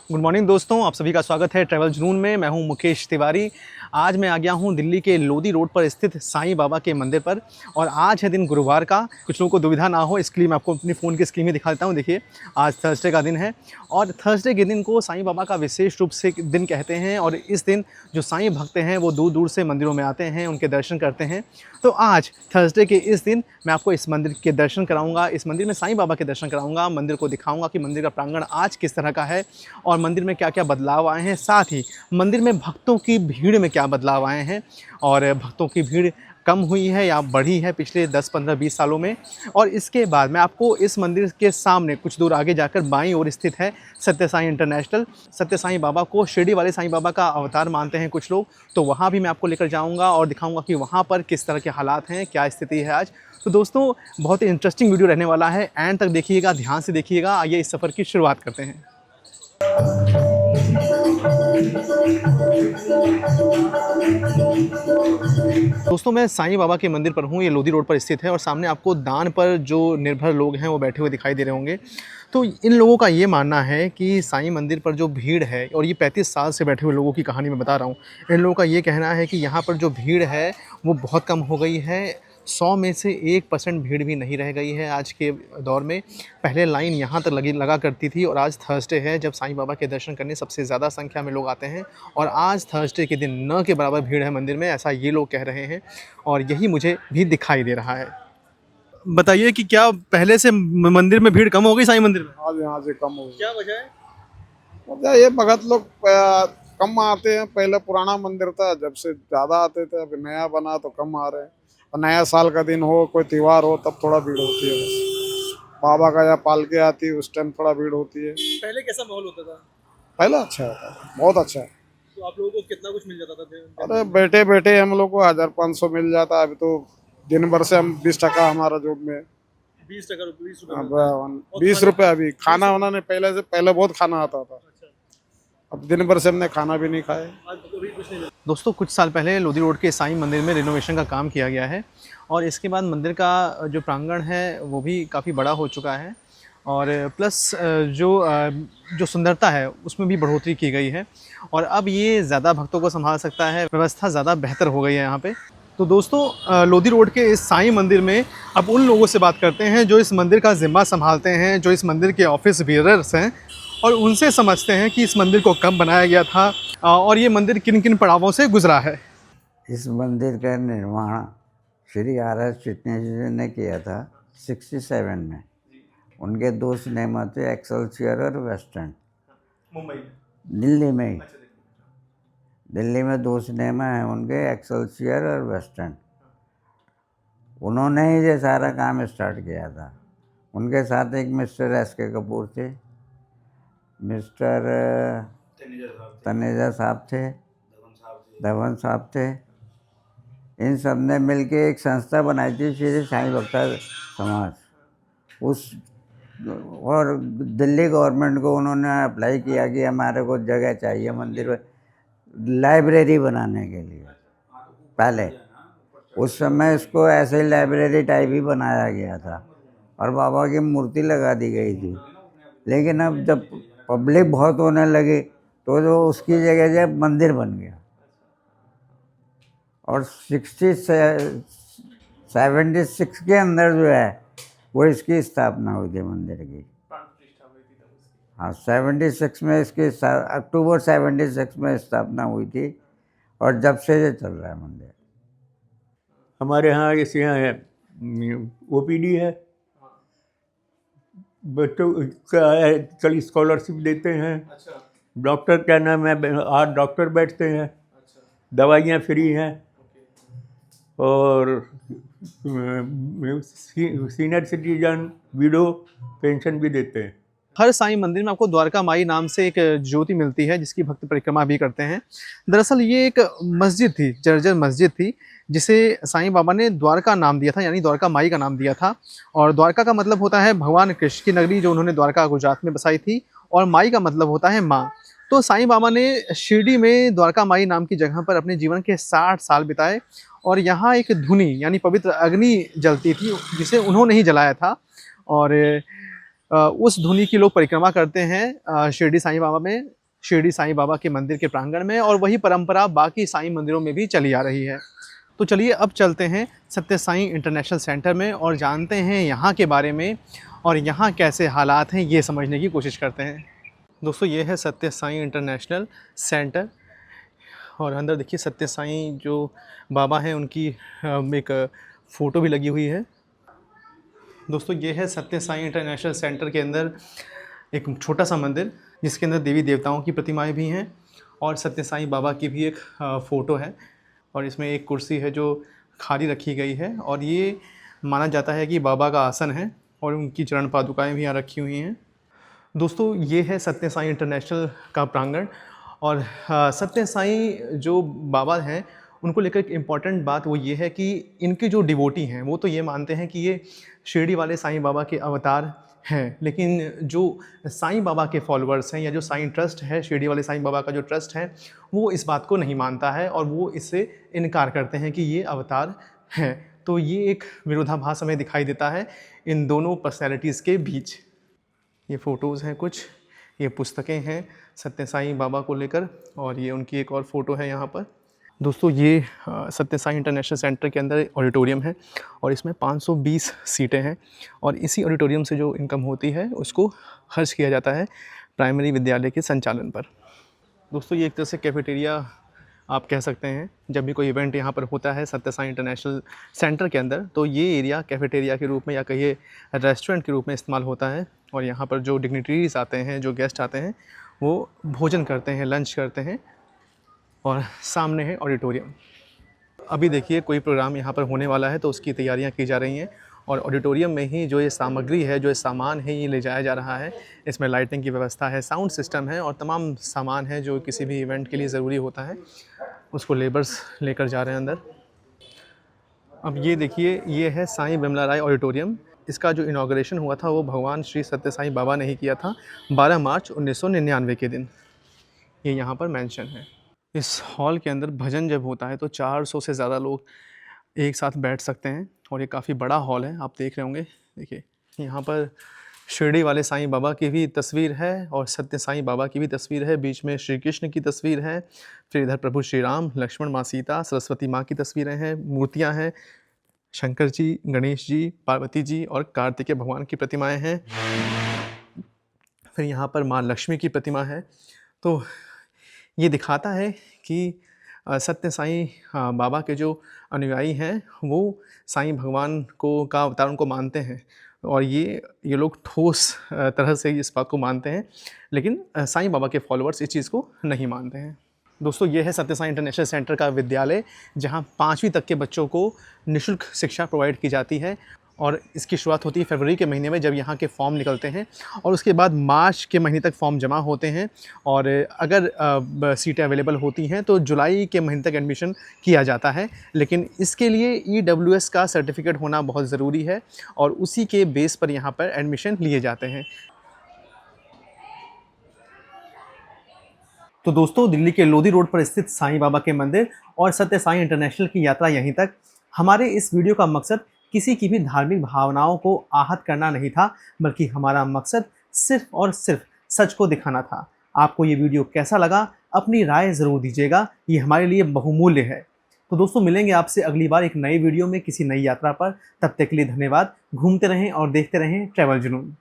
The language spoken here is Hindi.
गुड मॉर्निंग दोस्तों, आप सभी का स्वागत है ट्रैवल जुनून में। मैं हूं मुकेश तिवारी। आज मैं आ गया हूं दिल्ली के लोधी रोड पर स्थित साईं बाबा के मंदिर पर और आज है दिन गुरुवार का। कुछ लोगों को दुविधा ना हो इसके लिए मैं आपको अपनी फ़ोन की स्क्रीन में दिखा देता हूं। देखिए, आज थर्सडे का दिन है और थर्सडे के दिन को साईं बाबा का विशेष रूप से दिन कहते हैं और इस दिन जो साईं भक्त हैं वो दूर दूर से मंदिरों में आते हैं, उनके दर्शन करते हैं। तो आज थर्सडे के इस दिन मैं आपको इस मंदिर के दर्शन कराऊंगा, इस मंदिर में साईं बाबा के दर्शन कराऊंगा, मंदिर को दिखाऊंगा कि मंदिर का प्रांगण आज किस तरह का है और मंदिर में क्या क्या बदलाव आए हैं, साथ ही मंदिर में भक्तों की भीड़ में क्या बदलाव आए हैं और भक्तों की भीड़ कम हुई है या बढ़ी है पिछले 10, 15, 20 सालों में। और इसके बाद मैं आपको इस मंदिर के सामने कुछ दूर आगे जाकर बाईं ओर स्थित है सत्य साईं इंटरनेशनल। सत्य साईं बाबा को शिरडी वाले साईं बाबा का अवतार मानते हैं कुछ लोग, तो वहाँ भी मैं आपको लेकर जाऊँगा और दिखाऊँगा कि वहाँ पर किस तरह के हालात हैं, क्या स्थिति है आज। तो दोस्तों, बहुत ही इंटरेस्टिंग वीडियो रहने वाला है, एंड तक देखिएगा, ध्यान से देखिएगा। आइए इस सफ़र की शुरुआत करते हैं। दोस्तों, मैं साईं बाबा के मंदिर पर हूँ। ये लोधी रोड पर स्थित है और सामने आपको दान पर जो निर्भर लोग हैं वो बैठे हुए दिखाई दे रहे होंगे। तो इन लोगों का ये मानना है कि साईं मंदिर पर जो भीड़ है, और ये 35 साल से बैठे हुए लोगों की कहानी मैं बता रहा हूँ, इन लोगों का ये कहना है कि यहाँ पर जो भीड़ है वो बहुत कम हो गई है। 100 में से 1% भीड़ भी नहीं रह गई है आज के दौर में। पहले लाइन यहाँ तक लगा करती थी और आज थर्सडे है जब साईं बाबा के दर्शन करने सबसे ज़्यादा संख्या में लोग आते हैं और आज थर्सडे के दिन न के बराबर भीड़ है मंदिर में, ऐसा ये लोग कह रहे हैं और यही मुझे भी दिखाई दे रहा है। बताइए कि क्या पहले से मंदिर में भीड़ कम हो गई साईं मंदिर में? आज यहाँ से कम हो गई। क्या वजह है? मतलब ये भगत लोग कम आते हैं। पहले पुराना मंदिर था, जब से ज्यादा आते थे, अभी नया बना तो कम आ रहे हैं। और नया साल का दिन हो, कोई त्योहार हो, तब थोड़ा भीड़ होती है बस। बाबा का या पालकी आती है उस टाइम थोड़ा भीड़ होती है। पहले कैसा माहौल होता था? पहले अच्छा होता था, बहुत अच्छा है। तो आप लोगों को कितना कुछ मिल जाता था? अरे बैठे बैठे हम लोग को 1500 मिल जाता। अभी तो दिन भर से हम 20% हमारा जॉब में 20 अब 20 रुपये। अभी खाना उन्होंने पहले बहुत खाना आता था, अब दिन भर से हमने खाना भी नहीं खाया। दोस्तों, कुछ साल पहले लोधी रोड के साईं मंदिर में रिनोवेशन का काम किया गया है और इसके बाद मंदिर का जो प्रांगण है वो भी काफ़ी बड़ा हो चुका है और प्लस जो सुंदरता है उसमें भी बढ़ोतरी की गई है और अब ये ज़्यादा भक्तों को संभाल सकता है, व्यवस्था ज़्यादा बेहतर हो गई है यहाँ पे। तो दोस्तों, लोधी रोड के इस साईं मंदिर में अब उन लोगों से बात करते हैं जो इस मंदिर का जिम्मा संभालते हैं, जो इस मंदिर के ऑफिस बियरर्स हैं, और उनसे समझते हैं कि इस मंदिर को कब बनाया गया था और ये मंदिर किन किन पड़ावों से गुजरा है। इस मंदिर का निर्माण श्री आर.एस. चिटनी जी ने किया था 67 में। उनके 2 सिनेमा थे, एक्सेलसियर और वेस्टर्न, मुंबई, दिल्ली में ही। दिल्ली में 2 सिनेमा हैं उनके, एक्सेलसियर और वेस्टर्न। उन्होंने ही ये सारा काम स्टार्ट किया था। उनके साथ एक मिस्टर S.K. कपूर थे, मिस्टर तनेजा साहब थे, धवन साहब थे। इन सब ने मिलके एक संस्था बनाई थी, श्री साईं भक्ता समाज। उस और दिल्ली गवर्नमेंट को उन्होंने अप्लाई किया कि हमारे को जगह चाहिए मंदिर में लाइब्रेरी बनाने के लिए। पहले उस समय इसको ऐसे ही लाइब्रेरी टाइप ही बनाया गया था और बाबा की मूर्ति लगा दी गई थी। लेकिन अब जब पब्लिक बहुत होने लगी तो जो उसकी जगह जब मंदिर बन गया और 76 के अंदर जो है वो इसकी स्थापना हुई थी मंदिर की। हाँ, 76 में इसकी अक्टूबर 76 में स्थापना हुई थी और जब से ये चल रहा है मंदिर। हमारे यहाँ इस यहाँ है OPD है, बच्चों का स्कॉलरशिप देते हैं। डॉक्टर क्या नाम है, 8 डॉक्टर बैठते हैं, दवाइयाँ फ्री हैं और सीनियर सिटीजन विडो पेंशन भी देते हैं। हर साईं मंदिर में आपको द्वारका माई नाम से एक ज्योति मिलती है जिसकी भक्त परिक्रमा भी करते हैं। दरअसल ये एक मस्जिद थी, जर्जर मस्जिद थी, जिसे साईं बाबा ने द्वारका नाम दिया था, यानी द्वारका माई का नाम दिया था। और द्वारका का मतलब होता है भगवान कृष्ण की नगरी, जो उन्होंने द्वारका गुजरात में बसाई थी, और माई का मतलब होता है माँ। तो साईं बाबा ने शिरडी में द्वारका माई नाम की जगह पर अपने जीवन के 60 साल बिताए और यहाँ एक धुनी यानी पवित्र अग्नि जलती थी जिसे उन्होंने ही जलाया था। और उस धुनी की लोग परिक्रमा करते हैं शिरडी साईं बाबा में, शिरडी साईं बाबा के मंदिर के प्रांगण में, और वही परंपरा बाकी साईं मंदिरों में भी चली आ रही है। तो चलिए अब चलते हैं सत्य साईं इंटरनेशनल सेंटर में और जानते हैं यहाँ के बारे में और यहाँ कैसे हालात हैं, ये समझने की कोशिश करते हैं। दोस्तों ये है सत्य साईं इंटरनेशनल सेंटर और अंदर देखिए सत्य साईं जो बाबा हैं उनकी एक फ़ोटो भी लगी हुई है। दोस्तों ये है सत्य साईं इंटरनेशनल सेंटर के अंदर एक छोटा सा मंदिर जिसके अंदर देवी देवताओं की प्रतिमाएं भी हैं और सत्य साईं बाबा की भी एक फ़ोटो है और इसमें एक कुर्सी है जो खाली रखी गई है और ये माना जाता है कि बाबा का आसन है और उनकी चरण पादुकाएं भी यहाँ रखी हुई हैं। दोस्तों ये है सत्य साईं इंटरनेशनल का प्रांगण और सत्य साईं जो बाबा हैं उनको लेकर एक इम्पॉर्टेंट बात वो ये है कि इनके जो डिवोटी हैं वो तो ये मानते हैं कि ये शिरडी वाले साईं बाबा के अवतार हैं, लेकिन जो साईं बाबा के फॉलोअर्स हैं या जो साईं ट्रस्ट है, शिरडी वाले साईं बाबा का जो ट्रस्ट है वो इस बात को नहीं मानता है और वो इससे इनकार करते हैं कि ये अवतार हैं। तो ये एक विरोधाभास हमें दिखाई देता है इन दोनों पर्सनैलिटीज़ के बीच। ये फ़ोटोज़ हैं कुछ, ये पुस्तकें हैं सत्य साईं बाबा को लेकर और ये उनकी एक और फ़ोटो है यहाँ पर। दोस्तों ये सत्य साईं इंटरनेशनल सेंटर के अंदर ऑडिटोरियम है और इसमें 520 सीटें हैं और इसी ऑडिटोरियम से जो इनकम होती है उसको खर्च किया जाता है प्राइमरी विद्यालय के संचालन पर। दोस्तों ये एक तरह से कैफेटेरिया आप कह सकते हैं। जब भी कोई इवेंट यहाँ पर होता है सत्य साईं इंटरनेशनल सेंटर के अंदर तो ये एरिया कैफेटेरिया के रूप में या कहिए रेस्टोरेंट के रूप में इस्तेमाल होता है और यहाँ पर जो डिग्निटरीज आते हैं, जो गेस्ट आते हैं वो भोजन करते हैं, लंच करते हैं और सामने है ऑडिटोरियम। अभी देखिए कोई प्रोग्राम यहाँ पर होने वाला है तो उसकी तैयारियाँ की जा रही हैं और ऑडिटोरियम में ही जो ये सामग्री है, जो ये सामान है ये ले जाया जा रहा है। इसमें लाइटिंग की व्यवस्था है, साउंड सिस्टम है और तमाम सामान है जो किसी भी इवेंट के लिए ज़रूरी होता है, उसको लेबर्स लेकर जा रहे हैं अंदर। अब ये देखिए ये है साईं बिमला राय ऑडिटोरियम। इसका जो इनाग्रेशन हुआ था वो भगवान श्री सत्य साईं बाबा ने ही किया था 12 मार्च 1999 के दिन। ये यहाँ पर मेंशन है। इस हॉल के अंदर भजन जब होता है तो 400 से ज़्यादा लोग एक साथ बैठ सकते हैं और ये काफ़ी बड़ा हॉल है, आप देख रहे होंगे। देखिए यहाँ पर शिरडी वाले साईं बाबा की भी तस्वीर है और सत्य साईं बाबा की भी तस्वीर है, बीच में श्री कृष्ण की तस्वीर है, फिर इधर प्रभु श्री राम, लक्ष्मण, माँ सीता, सरस्वती माँ की तस्वीरें हैं, मूर्तियाँ हैं, शंकर जी, गणेश जी, पार्वती जी और कार्तिकेय भगवान की प्रतिमाएँ हैं। फिर यहाँ पर माँ लक्ष्मी की प्रतिमा है। तो ये दिखाता है कि सत्य साईं बाबा के जो अनुयायी हैं वो साईं भगवान को का अवतार उनको मानते हैं और ये लोग ठोस तरह से इस बात को मानते हैं, लेकिन साईं बाबा के फॉलोअर्स इस चीज़ को नहीं मानते हैं। दोस्तों ये है सत्य साईं इंटरनेशनल सेंटर का विद्यालय जहाँ 5वीं तक के बच्चों को निःशुल्क शिक्षा प्रोवाइड की जाती है और इसकी शुरुआत होती है फरवरी के महीने में जब यहाँ के फॉर्म निकलते हैं और उसके बाद मार्च के महीने तक फॉर्म जमा होते हैं और अगर सीटें अवेलेबल होती हैं तो जुलाई के महीने तक एडमिशन किया जाता है। लेकिन इसके लिए EWS का सर्टिफिकेट होना बहुत ज़रूरी है और उसी के बेस पर यहाँ पर एडमिशन लिए जाते हैं। तो दोस्तों दिल्ली के लोधी रोड पर स्थित साईं बाबा के मंदिर और सत्य साईं इंटरनेशनल की यात्रा यहीं तक। हमारे इस वीडियो का मकसद किसी की भी धार्मिक भावनाओं को आहत करना नहीं था, बल्कि हमारा मकसद सिर्फ और सिर्फ सच को दिखाना था। आपको ये वीडियो कैसा लगा अपनी राय ज़रूर दीजिएगा, ये हमारे लिए बहुमूल्य है। तो दोस्तों मिलेंगे आपसे अगली बार एक नई वीडियो में किसी नई यात्रा पर। तब तक के लिए धन्यवाद। घूमते रहें और देखते रहें ट्रैवल जुनून।